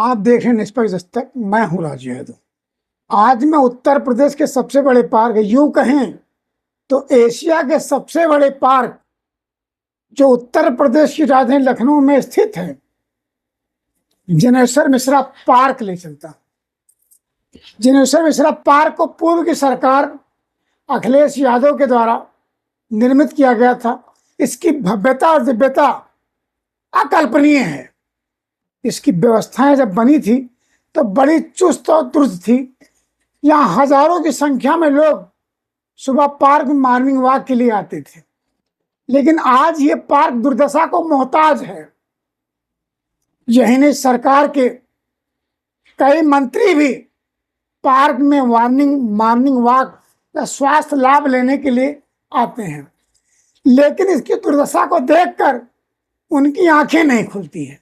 आप देख रहे हैं निष्पक्ष दस्तक। मैं हूं राजू यादव। आज मैं उत्तर प्रदेश के सबसे बड़े पार्क, यूं कहें तो एशिया के सबसे बड़े पार्क जो उत्तर प्रदेश की राजधानी लखनऊ में स्थित है, जनेश्वर मिश्रा पार्क ले चलता। जनेश्वर मिश्रा पार्क को पूर्व की सरकार अखिलेश यादव के द्वारा निर्मित किया गया था। इसकी भव्यता और दिव्यता अकल्पनीय है। इसकी व्यवस्थाएं जब बनी थी तो बड़ी चुस्त और दुरुस्त थी। यहाँ हजारों की संख्या में लोग सुबह पार्क में मॉर्निंग वॉक के लिए आते थे, लेकिन आज ये पार्क दुर्दशा को मोहताज है। यही नहीं, सरकार के कई मंत्री भी पार्क में मॉर्निंग वॉक या स्वास्थ्य लाभ लेने के लिए आते हैं, लेकिन इसकी दुर्दशा को देखकर उनकी आंखें नहीं खुलती है।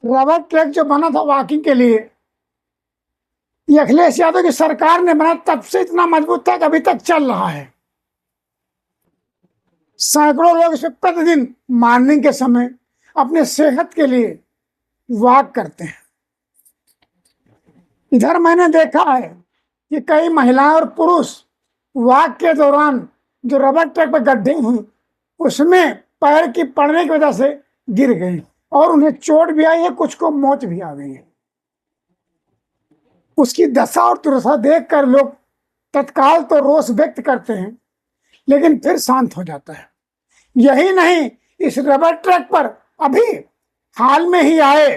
रबर ट्रैक जो बना था वॉकिंग के लिए, ये अखिलेश यादव की सरकार ने बनाया, तब से इतना मजबूत था कि अभी तक चल रहा है। सैकड़ों लोग इसमें प्रतिदिन मॉर्निंग के समय अपने सेहत के लिए वॉक करते हैं। इधर मैंने देखा है कि कई महिलाएं और पुरुष वॉक के दौरान जो रबर ट्रैक पर गड्ढे हुए उसमें पैर की पड़ने की वजह से गिर गए और उन्हें चोट भी आई है, कुछ को मौत भी आ गई है। उसकी दशा और दुर्दशा देखकर लोग तत्काल तो रोष व्यक्त करते हैं, लेकिन फिर शांत हो जाता है। यही नहीं, इस रबर ट्रैक पर अभी हाल में ही आए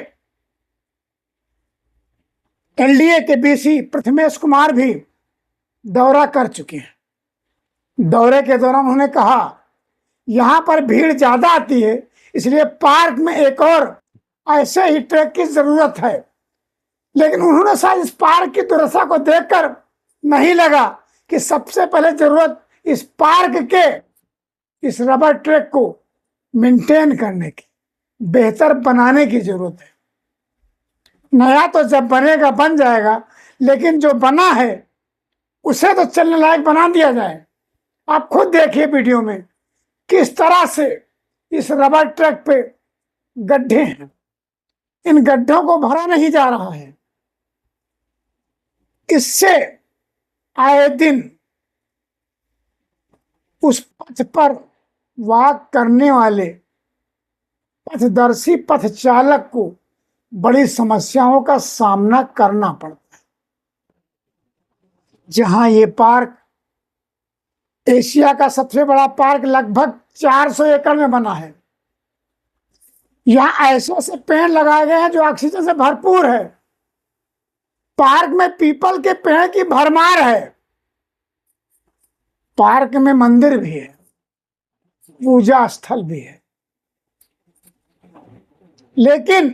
एलडीए के बीसी प्रथमेश कुमार भी दौरा कर चुके हैं। दौरे के दौरान उन्होंने कहा यहां पर भीड़ ज्यादा आती है, इसलिए पार्क में एक और ऐसे ही ट्रैक की जरूरत है। लेकिन उन्होंने शायद इस पार्क की दुर्दशा को देखकर नहीं लगा कि सबसे पहले जरूरत इस पार्क के इस रबर ट्रैक को मेंटेन करने की, बेहतर बनाने की जरूरत है। नया तो जब बनेगा बन जाएगा, लेकिन जो बना है उसे तो चलने लायक बना दिया जाए। आप खुद देखिए वीडियो में किस तरह से इस रबर ट्रैक पे गड्ढे हैं। इन गड्ढों को भरा नहीं जा रहा है। इससे आए दिन उस पथ पर वॉक करने वाले पथदर्शी पथ चालक को बड़ी समस्याओं का सामना करना पड़ता है। जहां ये पार्क एशिया का सबसे बड़ा पार्क लगभग 400 एकड़ में बना है, यहाँ ऐसे ऐसे पेड़ लगाए गए हैं जो ऑक्सीजन से भरपूर है। पार्क में पीपल के पेड़ की भरमार है। पार्क में मंदिर भी है, पूजा स्थल भी है, लेकिन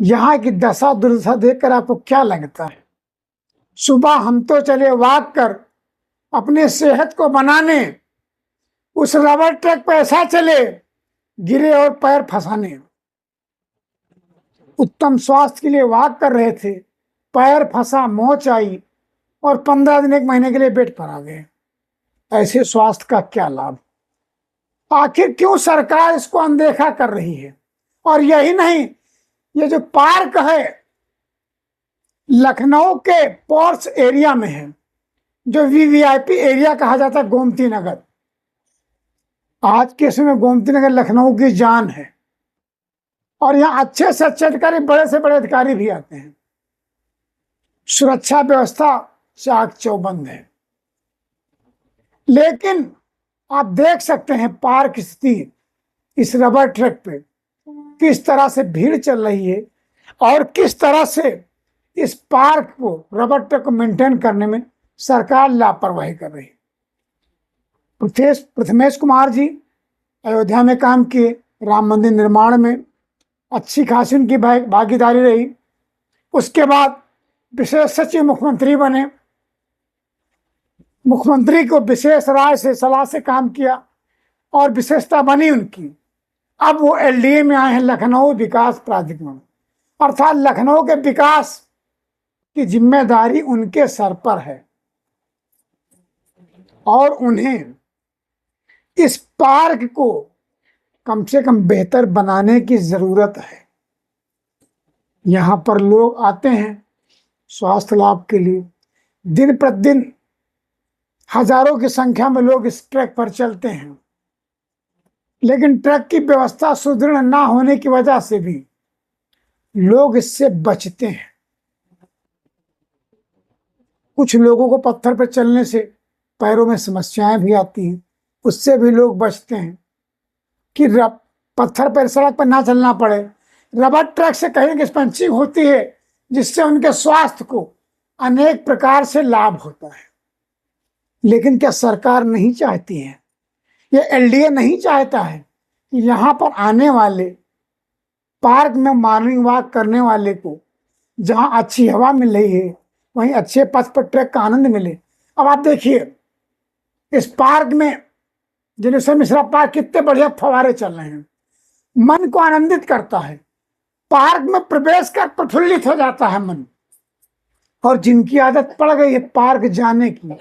यहाँ की दशा दुर्दशा देखकर आपको क्या लगता है? सुबह हम तो चले वॉक कर अपने सेहत को बनाने, उस रबर ट्रैक पर ऐसा चले गिरे और पैर फंसाने। उत्तम स्वास्थ्य के लिए वॉक कर रहे थे, पैर फंसा, मोच आई और 15 दिन 1 महीने के लिए बेड पर आ गए। ऐसे स्वास्थ्य का क्या लाभ? आखिर क्यों सरकार इसको अनदेखा कर रही है? और यही नहीं, ये जो पार्क है लखनऊ के पॉर्श एरिया में है, जो वीवीआईपी एरिया कहा जाता है, गोमती नगर। आज के समय गोमती नगर लखनऊ की जान है और यहाँ अच्छे से अच्छे अधिकारी, बड़े से बड़े अधिकारी भी आते हैं। सुरक्षा व्यवस्था चाक चौबंद है, लेकिन आप देख सकते हैं पार्क स्थित इस रबर ट्रैक पे किस तरह से भीड़ चल रही है और किस तरह से इस पार्क को, रबर ट्रैक को मेंटेन करने में सरकार लापरवाही कर रही है। प्रथमेश कुमार जी अयोध्या में काम किए, राम मंदिर निर्माण में अच्छी खासी उनकी भागीदारी रही। उसके बाद विशेष सचिव मुख्यमंत्री बने, मुख्यमंत्री को विशेष राय से, सलाह से काम किया और विशेषता बनी उनकी। अब वो एलडीए में आए हैं, लखनऊ विकास प्राधिकरण, अर्थात लखनऊ के विकास की जिम्मेदारी उनके सर पर है और उन्हें इस पार्क को कम से कम बेहतर बनाने की जरूरत है। यहाँ पर लोग आते हैं स्वास्थ्य लाभ के लिए। दिन प्रतिदिन हजारों की संख्या में लोग इस ट्रैक पर चलते हैं, लेकिन ट्रैक की व्यवस्था सुदृढ़ ना होने की वजह से भी लोग इससे बचते हैं। कुछ लोगों को पत्थर पर चलने से पैरों में समस्याएं भी आती हैं, उससे भी लोग बचते हैं कि पत्थर पर सड़क पर ना चलना पड़े। रबर ट्रैक से कहीं की पंचिंग होती है, जिससे उनके स्वास्थ्य को अनेक प्रकार से लाभ होता है। लेकिन क्या सरकार नहीं चाहती है, ये एलडीए नहीं चाहता है कि यहाँ पर आने वाले पार्क में मॉर्निंग वॉक करने वाले को जहाँ अच्छी हवा मिल रही है, वहीं अच्छे पथ पर ट्रैक का आनंद मिले। अब आप देखिए इस पार्क में, जिनेश्वर मिश्रा पार्क, कितने बढ़िया फव्वारे चल रहे हैं, मन को आनंदित करता है। पार्क में प्रवेश कर प्रफुल्लित हो जाता है मन। और जिनकी आदत पड़ गई है पार्क जाने की,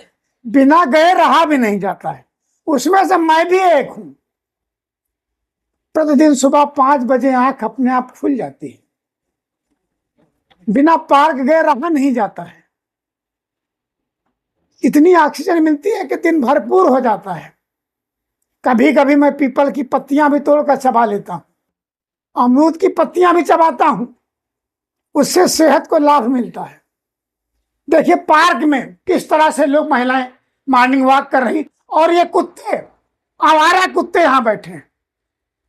बिना गए रहा भी नहीं जाता है, उसमें से मैं भी एक हूं। प्रतिदिन सुबह 5 बजे आंख अपने आप खुल जाती है, बिना पार्क गए रहा नहीं जाता है। इतनी ऑक्सीजन मिलती है कि दिन भरपूर हो जाता है। कभी कभी मैं पीपल की पत्तियां भी तोड़कर चबा लेता हूं, अमरूद की पत्तियां भी चबाता हूं, उससे सेहत को लाभ मिलता है। देखिए पार्क में किस तरह से लोग, महिलाएं मॉर्निंग वॉक कर रही, और ये कुत्ते, आवारा कुत्ते यहां बैठे हैं,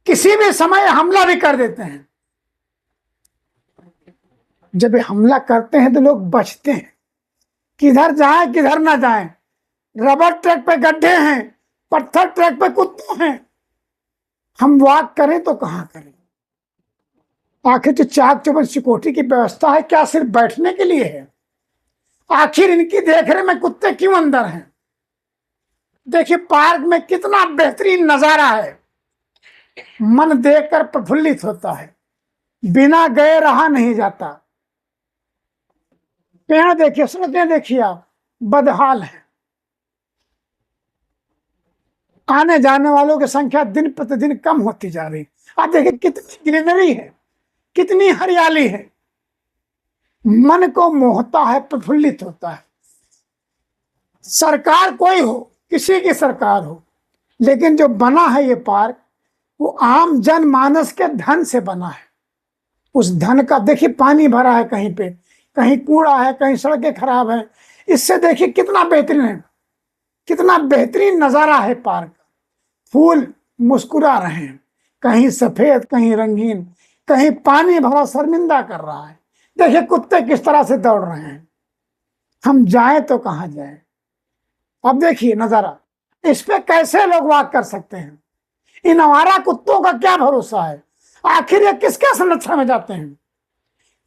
किसी भी समय हमला भी कर देते हैं। जब ये हमला करते हैं तो लोग बचते हैं, किधर जाएं किधर ना जाएं। रबर ट्रैक पे गड्ढे हैं, पत्थर ट्रैक पे कुत्ते हैं, हम वॉक करें तो कहां करें। आखिर जो चाक चौबंद सिक्योरिटी की व्यवस्था है, क्या सिर्फ बैठने के लिए है? आखिर इनकी देखरेख में कुत्ते क्यों अंदर हैं? देखिए पार्क में कितना बेहतरीन नजारा है, मन देखकर प्रफुल्लित होता है, बिना गए रहा नहीं जाता। पेड़ देखिए, सड़कें देखिए, आप बदहाल है। आने जाने वालों की संख्या दिन प्रतिदिन कम होती जा रही। आप देखिए कितनी ग्रीनरी है, कितनी हरियाली है, मन को मोहता है, प्रफुल्लित होता है। सरकार कोई हो, किसी की सरकार हो, लेकिन जो बना है ये पार्क, वो आम जनमानस के धन से बना है। उस धन का देखिए, पानी भरा है कहीं पे, कहीं कूड़ा है, कहीं सड़कें खराब है। इससे देखिए कितना बेहतरीन है, कितना बेहतरीन नजारा है पार्क। फूल मुस्कुरा रहे हैं, कहीं सफेद, कहीं रंगीन, कहीं पानी भरा शर्मिंदा कर रहा है। देखिए कुत्ते किस तरह से दौड़ रहे हैं, हम जाएं तो कहां जाएं। अब देखिए नजारा, इस पे कैसे लोग वॉक कर सकते हैं। इन आवारा कुत्तों का क्या भरोसा है, आखिर ये किसके संरक्षण में जाते हैं?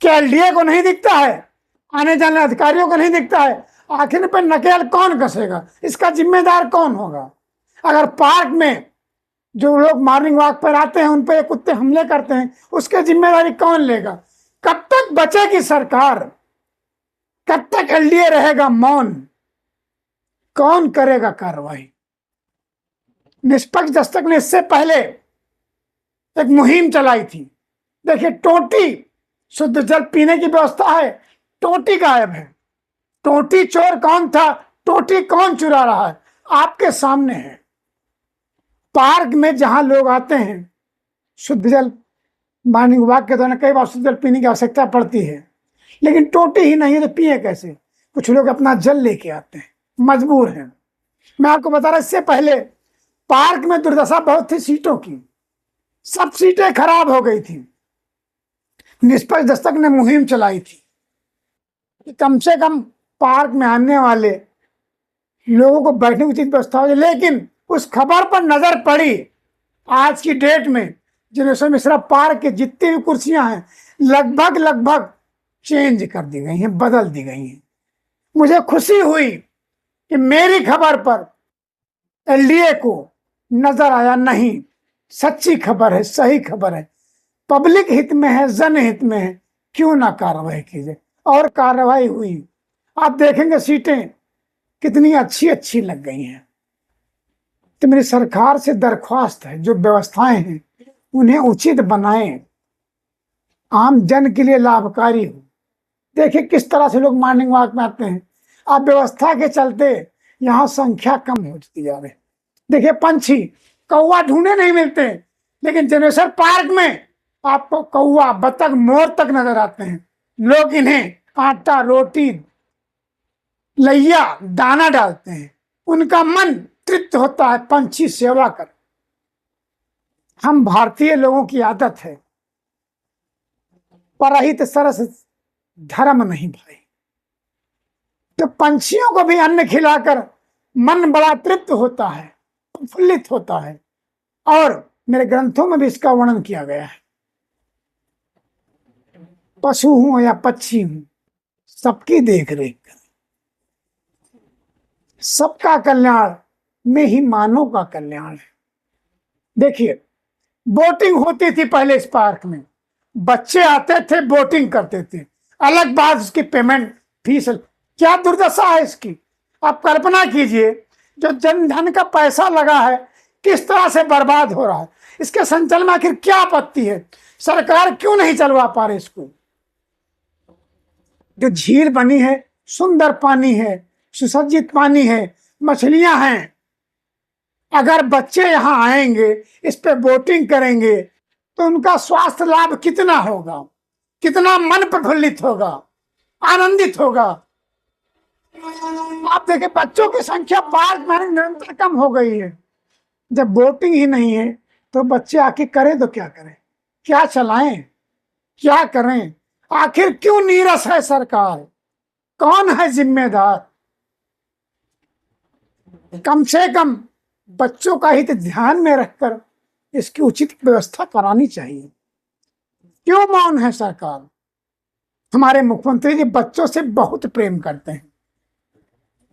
क्या एलडीए को नहीं दिखता है, आने जाने अधिकारियों को नहीं दिखता है? आखिर पे नकेल कौन कसेगा, इसका जिम्मेदार कौन होगा? अगर पार्क में जो लोग मॉर्निंग वॉक पर आते हैं उन पर ये कुत्ते हमले करते हैं, उसकी जिम्मेदारी कौन लेगा? कब तक बचेगी सरकार, कब तक एलडीए रहेगा मौन, कौन करेगा कार्रवाई? निष्पक्ष दस्तक ने इससे पहले एक मुहिम चलाई थी। देखिए टोटी, शुद्ध जल पीने की व्यवस्था है, टोटी गायब है। टोटी चोर कौन था, टोटी कौन चुरा रहा है, आपके सामने है। पार्क में जहां लोग आते हैं, शुद्ध जल मॉर्निंग वॉक के दौरान कई बार शुद्ध जल पीने की आवश्यकता पड़ती है, लेकिन टोटी ही नहीं है तो पिए कैसे? कुछ लोग अपना जल लेके आते हैं, मजबूर हैं। मैं आपको बता रहा, इससे पहले पार्क में दुर्दशा बहुत थी सीटों की, सब सीटें खराब हो गई थी। निष्पक्ष दस्तक ने मुहिम चलाई थी कि कम से कम पार्क में आने वाले लोगों को बैठने की उचित व्यवस्था हो जाए। लेकिन उस खबर पर नजर पड़ी, आज की डेट में जिनेश्वर मिश्रा पार्क के जितनी भी कुर्सियां हैं लगभग चेंज कर दी गई हैं, बदल दी गई हैं। मुझे खुशी हुई कि मेरी खबर पर एलडीए को नजर आया, नहीं सच्ची खबर है, सही खबर है, पब्लिक हित में है, जनहित में है, क्यों ना कार्रवाई की जाए। और कार्रवाई हुई। आप देखेंगे सीटें कितनी अच्छी अच्छी लग गई हैं। तो मेरी सरकार से दरख्वास्त है, जो व्यवस्थाएं हैं उन्हें उचित बनाएं। आम जन के लिए लाभकारी हो। देखिए किस तरह से लोग मॉर्निंग वॉक में आते हैं। अब व्यवस्था के चलते यहाँ संख्या कम होती जा रही है। देखिए पंछी, कौवा ढूंढे नहीं मिलते, लेकिन जनेश्वर पार्क में आपको कौवा, बतख, मोर तक नजर आते हैं। लोग इन्हें आटा, रोटी, लैया, दाना डालते हैं। उनका मन तृप्त होता है पंछी सेवा कर। हम भारतीय लोगों की आदत है, परहित सरस धर्म नहीं भाई। तो पंछियों को भी अन्न खिलाकर मन बड़ा तृप्त होता है, प्रफुल्लित होता है। और मेरे ग्रंथों में भी इसका वर्णन किया गया है। पशु हूं या पक्षी हूं, सबकी देख रेख करें। सबका कल्याण में ही मानव का कल्याण है। देखिए बोटिंग होती थी पहले इस पार्क में, बच्चे आते थे, बोटिंग करते थे। अलग बात उसकी पेमेंट, फीस। क्या दुर्दशा है इसकी। आप कल्पना कीजिए, जो जनधन का पैसा लगा है किस तरह से बर्बाद हो रहा है। इसके संचालन में आखिर क्या आपत्ति है? सरकार क्यों नहीं चलवा पा रही इसको? जो झील बनी है, सुंदर पानी है, सुसज्जित पानी है, मछलियां हैं। अगर बच्चे यहाँ आएंगे, इस पे बोटिंग करेंगे, तो उनका स्वास्थ्य लाभ कितना होगा, कितना मन प्रफुल्लित होगा, आनंदित होगा। आप देखिए बच्चों की संख्या पार्क में निरंतर कम हो गई है। जब बोटिंग ही नहीं है तो बच्चे आके करें तो क्या करें, क्या चलाएं, क्या करें? आखिर क्यों नीरस है सरकार? कौन है जिम्मेदार? कम से कम बच्चों का हित ध्यान में रखकर इसकी उचित व्यवस्था करानी चाहिए। क्यों मौन है सरकार? हमारे मुख्यमंत्री जी बच्चों से बहुत प्रेम करते हैं।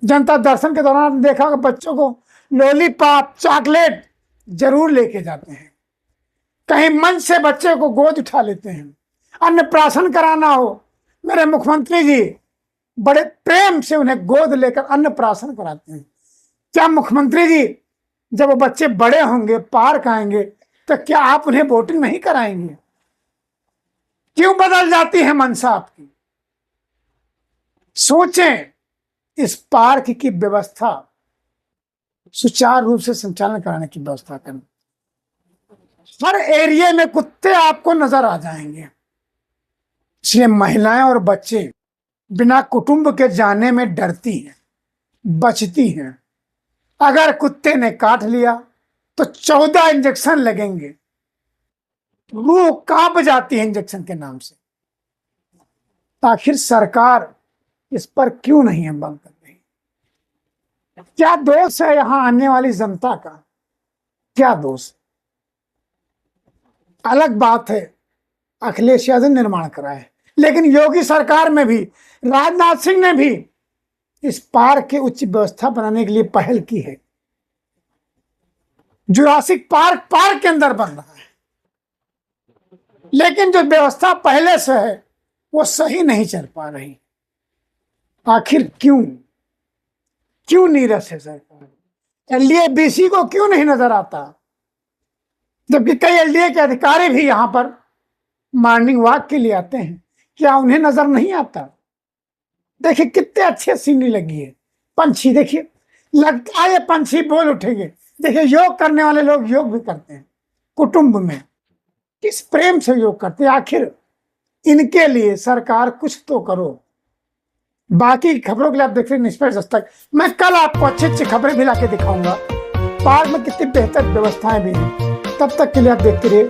जनता दर्शन के दौरान देखा होगा, बच्चों को लॉलीपॉप, चॉकलेट जरूर लेके जाते हैं। कहीं मंच से बच्चे को गोद उठा लेते हैं। अन्नप्राशन कराना हो, मेरे मुख्यमंत्री जी बड़े प्रेम से उन्हें गोद लेकर अन्नप्राशन कराते हैं। क्या मुख्यमंत्री जी जब वो बच्चे बड़े होंगे, पार्क आएंगे, तो क्या आप उन्हें बोटिंग नहीं कराएंगे? क्यों बदल जाती है मनसा आपकी? सोचें, इस पार्क की व्यवस्था सुचारू रूप से संचालन कराने की व्यवस्था करें। हर एरिया में कुत्ते आपको नजर आ जाएंगे। इसलिए महिलाएं और बच्चे बिना कुटुंब के जाने में डरती हैं, बचती हैं। अगर कुत्ते ने काट लिया तो 14 इंजेक्शन लगेंगे। रूह कांप जाती है इंजेक्शन के नाम से। आखिर सरकार इस पर क्यों नहीं अमल कर रही? क्या दोष है यहां आने वाली जनता का? क्या दोष? अलग बात है अखिलेश यादव निर्माण कराए, लेकिन योगी सरकार में भी राजनाथ सिंह ने भी इस पार्क की उच्च व्यवस्था बनाने के लिए पहल की है। जुरासिक पार्क पार्क के अंदर बन रहा है, लेकिन जो व्यवस्था पहले से है वो सही नहीं चल पा रही। आखिर क्यों क्यों नीरस है सरकार? एलडीए बीसी को क्यों नहीं नजर आता? जबकि कई एलडीए के अधिकारी भी यहां पर मॉर्निंग वॉक के लिए आते हैं, क्या उन्हें नजर नहीं आता? देखिए कितने अच्छे सीनरी लगी है। पंछी देखिए, लगता है ये पंछी बोल उठेंगे। देखिए योग करने वाले लोग योग भी करते हैं कुटुंब में, किस प्रेम से योग करते हैं। आखिर इनके लिए सरकार कुछ तो करो। बाकी खबरों के लिए आप देख रहे हैं निष्पक्ष दस्तक। मैं कल आपको अच्छी अच्छी खबरें भी लाके दिखाऊंगा। पार्क में कितनी बेहतर व्यवस्थाएं भी हैं। तब तक के लिए आप देखते रहिए